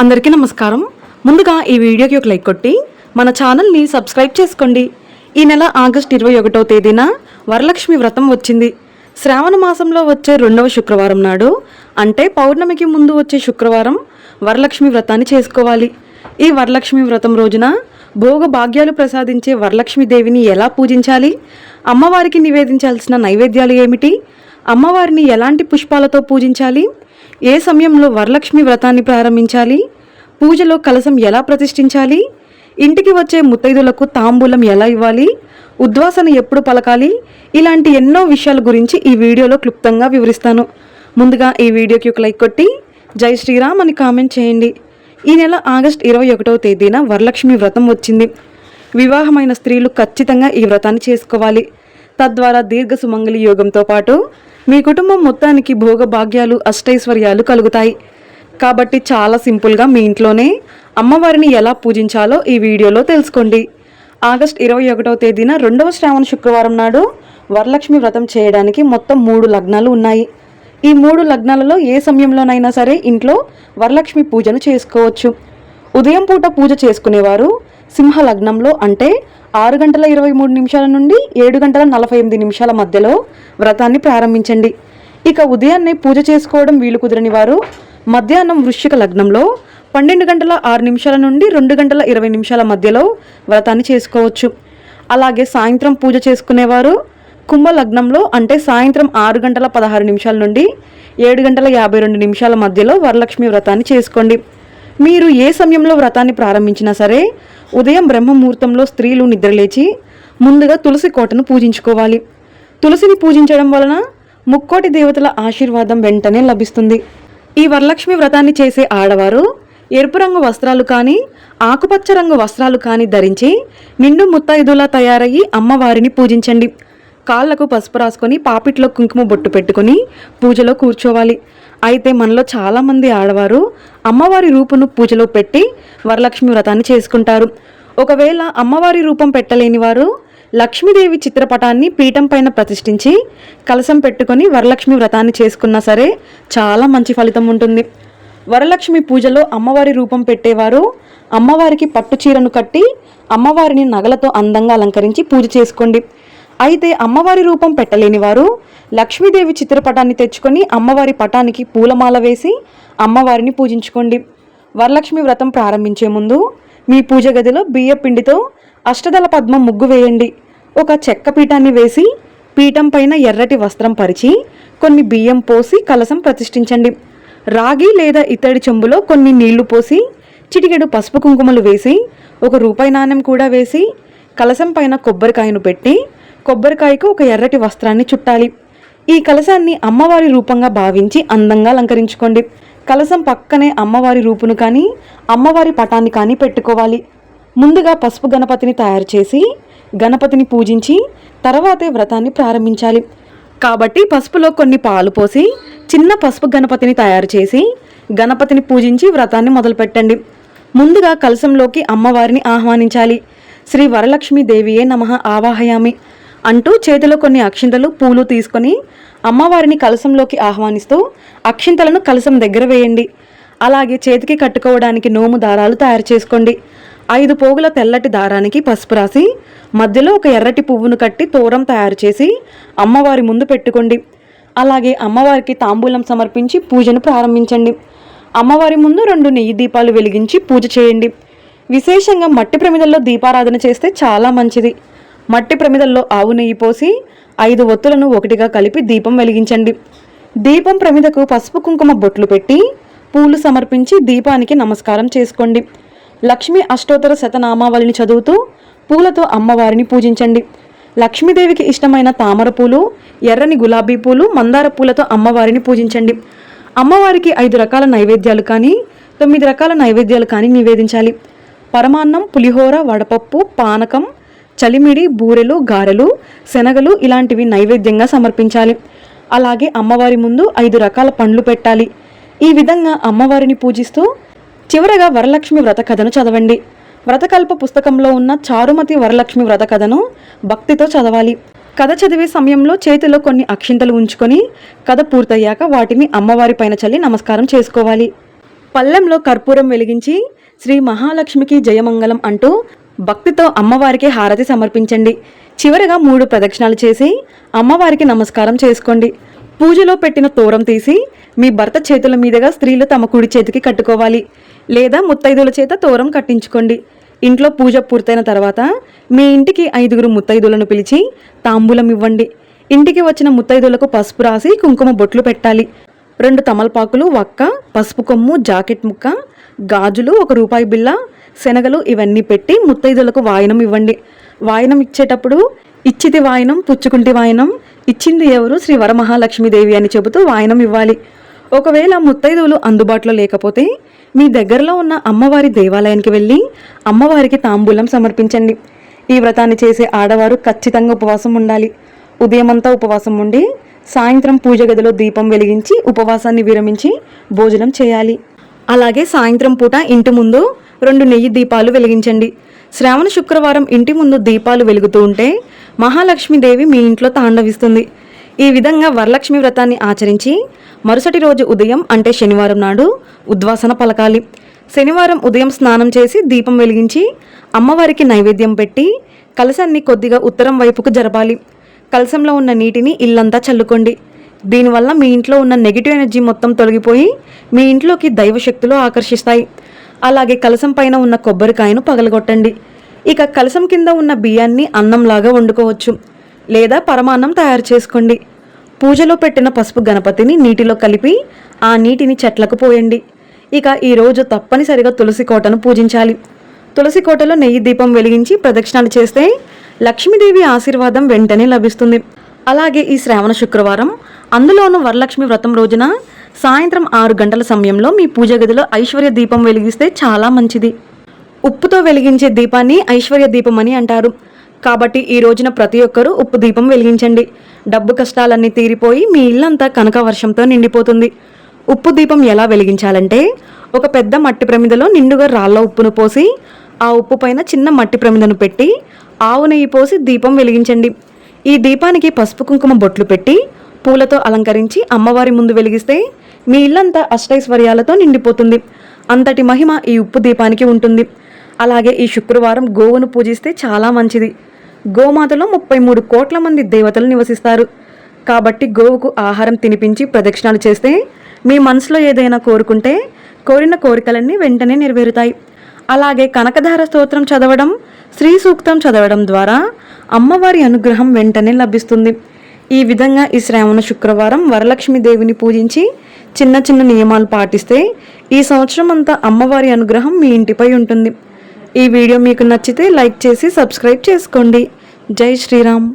అందరికీ నమస్కారం. ముందుగా ఈ వీడియోకి ఒక లైక్ కొట్టి మన ఛానల్ని సబ్స్క్రైబ్ చేసుకోండి. ఈ నెల ఆగస్టు 21వ తేదీన వరలక్ష్మి వ్రతం వచ్చింది. శ్రావణ మాసంలో వచ్చే 2వ శుక్రవారం నాడు, అంటే పౌర్ణమికి ముందు వచ్చే శుక్రవారం వరలక్ష్మి వ్రతాన్ని చేసుకోవాలి. ఈ వరలక్ష్మి వ్రతం రోజున భోగ భాగ్యాలు ప్రసాదించే వరలక్ష్మి దేవిని ఎలా పూజించాలి, అమ్మవారికి నివేదించాల్సిన నైవేద్యాలు ఏమిటి, అమ్మవారిని ఎలాంటి పుష్పాలతో పూజించాలి, ఏ సమయంలో వరలక్ష్మి వ్రతాన్ని ప్రారంభించాలి, పూజలో కలశం ఎలా ప్రతిష్ఠించాలి, ఇంటికి వచ్చే ముత్తైదులకు తాంబూలం ఎలా ఇవ్వాలి, ఉద్వాసన ఎప్పుడు పలకాలి, ఇలాంటి ఎన్నో విషయాల గురించి ఈ వీడియోలో క్లుప్తంగా వివరిస్తాను. ముందుగా ఈ వీడియోకి ఒక లైక్ కొట్టి జై శ్రీరామ్ అని కామెంట్ చేయండి. ఈ నెల ఆగస్టు 21వ తేదీన వరలక్ష్మి వ్రతం వచ్చింది. వివాహమైన స్త్రీలు ఖచ్చితంగా ఈ వ్రతాన్ని చేసుకోవాలి. తద్వారా దీర్ఘ సుమంగళి యోగంతో పాటు మీ కుటుంబం మొత్తానికి భోగ భాగ్యాలు అష్టైశ్వర్యాలు కలుగుతాయి. కాబట్టి చాలా సింపుల్గా మీ ఇంట్లోనే అమ్మవారిని ఎలా పూజించాలో ఈ వీడియోలో తెలుసుకోండి. ఆగస్టు 21వ తేదీన 2వ శ్రావణ శుక్రవారం నాడు వరలక్ష్మి వ్రతం చేయడానికి మొత్తం 3 లగ్నాలు ఉన్నాయి. ఈ 3 లగ్నాలలో ఏ సమయంలోనైనా సరే ఇంట్లో వరలక్ష్మి పూజను చేసుకోవచ్చు. ఉదయం పూట పూజ చేసుకునేవారు సింహ లగ్నంలో, అంటే 6:23 నుండి 7:48 మధ్యలో వ్రతాన్ని ప్రారంభించండి. ఇక ఉదయాన్నే పూజ చేసుకోవడం వీలు కుదరని వారు మధ్యాహ్నం వృశ్చిక లగ్నంలో 12:06 నుండి 2:20 మధ్యలో వ్రతాన్ని చేసుకోవచ్చు. అలాగే సాయంత్రం పూజ చేసుకునేవారు కుంభ లగ్నంలో, అంటే సాయంత్రం 6:16 నుండి 7:52 మధ్యలో వరలక్ష్మి వ్రతాన్ని చేసుకోండి. మీరు ఏ సమయంలో వ్రతాన్ని ప్రారంభించినా సరే ఉదయం బ్రహ్మముహూర్తంలో స్త్రీలు నిద్రలేచి ముందుగా తులసి కోటను పూజించుకోవాలి. తులసిని పూజించడం వలన ముక్కోటి దేవతల ఆశీర్వాదం వెంటనే లభిస్తుంది. ఈ వరలక్ష్మి వ్రతాన్ని చేసే ఆడవారు ఎరుపు రంగు వస్త్రాలు కానీ ఆకుపచ్చ రంగు వస్త్రాలు కానీ ధరించి నిండు ముత్తైదులా తయారయ్యి అమ్మవారిని పూజించండి. కాళ్లకు పసుపు రాసుకొని పాపిట్లో కుంకుమ బొట్టు పెట్టుకొని పూజలో కూర్చోవాలి. అయితే మనలో చాలామంది ఆడవారు అమ్మవారి రూపును పూజలో పెట్టి వరలక్ష్మి వ్రతాన్ని చేసుకుంటారు. ఒకవేళ అమ్మవారి రూపం పెట్టలేని వారు లక్ష్మీదేవి చిత్రపటాన్ని పీఠం పైన ప్రతిష్ఠించి కలశం పెట్టుకొని వరలక్ష్మి వ్రతాన్ని చేసుకున్నా సరే చాలా మంచి ఫలితం ఉంటుంది. వరలక్ష్మి పూజలో అమ్మవారి రూపం పెట్టేవారు అమ్మవారికి పట్టు చీరను కట్టి అమ్మవారిని నగలతో అందంగా అలంకరించి పూజ చేసుకోండి. అయితే అమ్మవారి రూపం పెట్టలేని వారు లక్ష్మీదేవి చిత్రపటాన్ని తెచ్చుకొని అమ్మవారి పటానికి పూలమాల వేసి అమ్మవారిని పూజించుకోండి. వరలక్ష్మి వ్రతం ప్రారంభించే ముందు మీ పూజ గదిలో బియ్య పిండితో అష్టదళ పద్మం ముగ్గు వేయండి. ఒక చెక్క పీఠాన్ని వేసి పీఠం పైన ఎర్రటి వస్త్రం పరిచి కొన్ని బియ్యం పోసి కలశం ప్రతిష్ఠించండి. రాగి లేదా ఇత్తడి చెంబులో కొన్ని నీళ్లు పోసి చిటికెడు పసుపు కుంకుమలు వేసి ఒక రూపాయి నాణెం కూడా వేసి కలశం పైన కొబ్బరికాయను పెట్టి కొబ్బరికాయకు ఒక ఎర్రటి వస్త్రాన్ని చుట్టాలి. ఈ కలశాన్ని అమ్మవారి రూపంగా భావించి అందంగా అలంకరించుకోండి. కలశం పక్కనే అమ్మవారి రూపును కానీ అమ్మవారి పటాన్ని కానీ పెట్టుకోవాలి. ముందుగా పసుపు గణపతిని తయారు చేసి గణపతిని పూజించి తర్వాతే వ్రతాన్ని ప్రారంభించాలి. కాబట్టి పసుపులో కొన్ని పాలు పోసి చిన్న పసుపు గణపతిని తయారు చేసి గణపతిని పూజించి వ్రతాన్ని మొదలుపెట్టండి. ముందుగా కలశంలోకి అమ్మవారిని ఆహ్వానించాలి. శ్రీ వరలక్ష్మీ దేవియే నమః ఆవాహయామి అంటూ చేతిలో కొన్ని అక్షింతలు పూలు తీసుకొని అమ్మవారిని కలశంలోకి ఆహ్వానిస్తూ అక్షింతలను కలశం దగ్గర వేయండి. అలాగే చేతికి కట్టుకోవడానికి నోము దారాలు తయారు చేసుకోండి. 5 పోగుల తెల్లటి దారానికి పసుపు రాసి మధ్యలో ఒక ఎర్రటి పువ్వును కట్టి తోరం తయారు చేసి అమ్మవారి ముందు పెట్టుకోండి. అలాగే అమ్మవారికి తాంబూలం సమర్పించి పూజను ప్రారంభించండి. అమ్మవారి ముందు 2 నెయ్యి దీపాలు వెలిగించి పూజ చేయండి. విశేషంగా మట్టి ప్రమిదల్లో దీపారాధన చేస్తే చాలా మంచిది. మట్టి ప్రమిదల్లో ఆవు నెయ్యి పోసి 5 ఒత్తులను ఒకటిగా కలిపి దీపం వెలిగించండి. దీపం ప్రమిదకు పసుపు కుంకుమ బొట్లు పెట్టి పూలు సమర్పించి దీపానికి నమస్కారం చేసుకోండి. లక్ష్మీ అష్టోత్తర శతనామావళిని చదువుతూ పూలతో అమ్మవారిని పూజించండి. లక్ష్మీదేవికి ఇష్టమైన తామర పూలు, ఎర్రని గులాబీ పూలు, మందార పూలతో అమ్మవారిని పూజించండి. అమ్మవారికి 5 రకాల నైవేద్యాలు కానీ 9 రకాల నైవేద్యాలు కానీ నివేదించాలి. పరమాన్నం, పులిహోర, వడపప్పు, పానకం, చలిమిడి, బూరెలు, గారెలు, శనగలు ఇలాంటివి నైవేద్యంగా సమర్పించాలి. అలాగే అమ్మవారి ముందు 5 రకాల పండ్లు పెట్టాలి. ఈ విధంగా అమ్మవారిని పూజిస్తూ చివరగా వరలక్ష్మి వ్రత కథను చదవండి. వ్రతకల్ప పుస్తకంలో ఉన్న చారుమతి వరలక్ష్మి వ్రత కథను భక్తితో చదవాలి. కథ చదివే సమయంలో చేతిలో కొన్ని అక్షింతలు ఉంచుకొని కథ పూర్తయ్యాక వాటిని అమ్మవారి పైన చల్లి నమస్కారం చేసుకోవాలి. పళ్ళెంలో కర్పూరం వెలిగించి శ్రీ మహాలక్ష్మికి జయమంగళం అంటూ భక్తితో అమ్మవారికి హారతి సమర్పించండి. చివరగా 3 ప్రదక్షిణాలు చేసి అమ్మవారికి నమస్కారం చేసుకోండి. పూజలో పెట్టిన తోరం తీసి మీ భర్త చేతుల మీదుగా స్త్రీలు తమ కుడి చేతికి కట్టుకోవాలి, లేదా ముత్తైదుల చేత తోరం కట్టించుకోండి. ఇంట్లో పూజ పూర్తయిన తర్వాత మీ ఇంటికి 5 ముత్తైదులను పిలిచి తాంబూలం ఇవ్వండి. ఇంటికి వచ్చిన ముత్తైదులకు పసుపు రాసి కుంకుమ బొట్లు పెట్టాలి. 2 తమలపాకులు, వక్క, పసుపు కొమ్ము, జాకెట్ ముక్క, గాజులు, 1 రూపాయి బిళ్ళ, శనగలు ఇవన్నీ పెట్టి ముత్తైదులకు వాయనం ఇవ్వండి. వాయనం ఇచ్చేటప్పుడు ఇచ్చితి వాయనం, పుచ్చుకుంటి వాయనం, ఇచ్చింది ఎవరు శ్రీ వరమహాలక్ష్మీదేవి అని చెబుతూ వాయనం ఇవ్వాలి. ఒకవేళ ముత్తైదువులు అందుబాటులో లేకపోతే మీ దగ్గరలో ఉన్న అమ్మవారి దేవాలయానికి వెళ్ళి అమ్మవారికి తాంబూలం సమర్పించండి. ఈ వ్రతాన్ని చేసే ఆడవారు ఖచ్చితంగా ఉపవాసం ఉండాలి. ఉదయమంతా ఉపవాసం ఉండి సాయంత్రం పూజ గదిలో దీపం వెలిగించి ఉపవాసాన్ని విరమించి భోజనం చేయాలి. అలాగే సాయంత్రం పూట ఇంటి ముందు 2 నెయ్యి దీపాలు వెలిగించండి. శ్రావణ శుక్రవారం ఇంటి ముందు దీపాలు వెలుగుతూ ఉంటే మహాలక్ష్మీదేవి మీ ఇంట్లో తాండవిస్తుంది. ఈ విధంగా వరలక్ష్మి వ్రతాన్ని ఆచరించి మరుసటి రోజు ఉదయం అంటే శనివారం నాడు ఉద్వాసన పలకాలి. శనివారం ఉదయం స్నానం చేసి దీపం వెలిగించి అమ్మవారికి నైవేద్యం పెట్టి కలశాన్ని కొద్దిగా ఉత్తరం వైపుకు జరపాలి. కలశంలో ఉన్న నీటిని ఇల్లంతా చల్లుకోండి. దీనివల్ల మీ ఇంట్లో ఉన్న నెగిటివ్ ఎనర్జీ మొత్తం తొలగిపోయి మీ ఇంట్లోకి దైవశక్తులు ఆకర్షిస్తాయి. అలాగే కలశం పైన ఉన్న కొబ్బరికాయను పగలగొట్టండి. ఇక కలశం కింద ఉన్న బియ్యాన్ని అన్నంలాగా వండుకోవచ్చు, లేదా పరమాన్నం తయారు చేసుకోండి. పూజలో పెట్టిన పసుపు గణపతిని నీటిలో కలిపి ఆ నీటిని చెట్లకు పోయండి. ఇక ఈరోజు తప్పనిసరిగా తులసి కోటను పూజించాలి. తులసి కోటలో నెయ్యి దీపం వెలిగించి ప్రదక్షిణాలు చేస్తే లక్ష్మీదేవి ఆశీర్వాదం వెంటనే లభిస్తుంది. అలాగే ఈ శ్రావణ శుక్రవారం అందులోనూ వరలక్ష్మి వ్రతం రోజున సాయంత్రం 6 గంటల సమయంలో మీ పూజ గదిలో ఐశ్వర్య దీపం వెలిగిస్తే చాలా మంచిది. ఉప్పుతో వెలిగించే దీపాన్ని ఐశ్వర్య దీపం అని అంటారు. కాబట్టి ఈ రోజున ప్రతి ఒక్కరూ ఉప్పు దీపం వెలిగించండి. డబ్బు కష్టాలన్నీ తీరిపోయి మీ ఇల్లంతా కనక వర్షంతో నిండిపోతుంది. ఉప్పు దీపం ఎలా వెలిగించాలంటే ఒక పెద్ద మట్టి ప్రమిదలో నిండుగా రాళ్ళ ఉప్పును పోసి ఆ ఉప్పు పైన చిన్న మట్టి ప్రమిదను పెట్టి ఆవు నెయ్యి పోసి దీపం వెలిగించండి. ఈ దీపానికి పసుపు కుంకుమ బొట్లు పెట్టి పూలతో అలంకరించి అమ్మవారి ముందు వెలిగిస్తే మీ ఇల్లంతా అష్టైశ్వర్యాలతో నిండిపోతుంది. అంతటి మహిమ ఈ ఉప్పు దీపానికి ఉంటుంది. అలాగే ఈ శుక్రవారం గోవును పూజిస్తే చాలా మంచిది. గోమాతలో 33 కోట్ల మంది దేవతలు నివసిస్తారు. కాబట్టి గోవుకు ఆహారం తినిపించి ప్రదక్షిణాలు చేస్తే మీ మనసులో ఏదైనా కోరుకుంటే కోరిన కోరికలన్నీ వెంటనే నెరవేరుతాయి. అలాగే కనకధార స్తోత్రం చదవడం, శ్రీ సూక్తం చదవడం ద్వారా అమ్మవారి అనుగ్రహం వెంటనే లభిస్తుంది. ఈ విధంగా ఈ శ్రావణ శుక్రవారం వరలక్ష్మీదేవిని పూజించి చిన్న చిన్న నియమాలు పాటిస్తే ఈ సంవత్సరం అంతా అమ్మవారి అనుగ్రహం మీ ఇంటిపై ఉంటుంది. ఈ వీడియో మీకు నచ్చితే లైక్ చేసి సబ్స్క్రైబ్ చేసుకోండి. జై శ్రీరామ్.